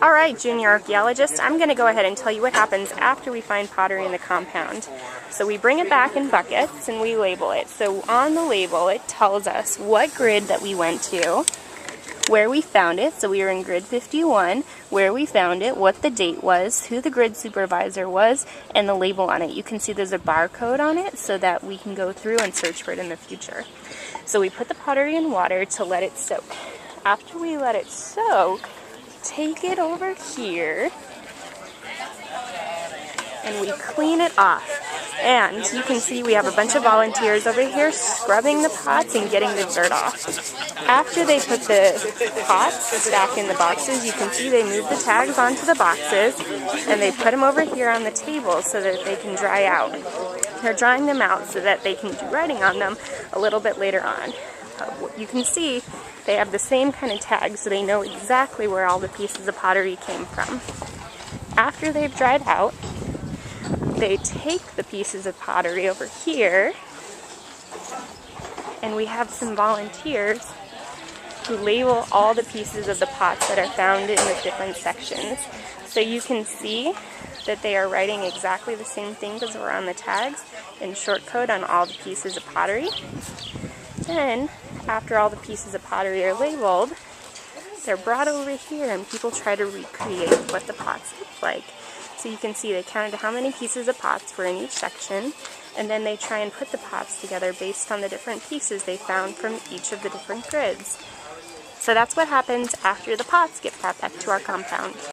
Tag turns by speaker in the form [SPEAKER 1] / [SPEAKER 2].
[SPEAKER 1] Alright, junior archaeologist, I'm going to go ahead and tell you what happens after we find pottery in the compound. So we bring it back in buckets and we label it. So on the label it tells us what grid that we went to, where we found it, so we were in grid 51, where we found it, what the date was, who the grid supervisor was, and the label on it. You can see there's a barcode on it so that we can go through and search for it in the future. So we put the pottery in water to let it soak. After we let it soak, take it over here and we clean it off. And you can see we have a bunch of volunteers over here scrubbing the pots and getting the dirt off. After they put the pots back in the boxes, you can see they move the tags onto the boxes and they put them over here on the table so that they can dry out. They're drying them out so that they can do writing on them a little bit later on. You can see they have the same kind of tags, so they know exactly where all the pieces of pottery came from. After they've dried out, they take the pieces of pottery over here, and we have some volunteers who label all the pieces of the pots that are found in the different sections. So you can see that they are writing exactly the same thing as were on the tags in short code on all the pieces of pottery. Then, after all the pieces of pottery are labeled, they're brought over here and people try to recreate what the pots look like. So you can see they counted how many pieces of pots were in each section, and then they try and put the pots together based on the different pieces they found from each of the different grids. So that's what happens after the pots get brought back to our compound.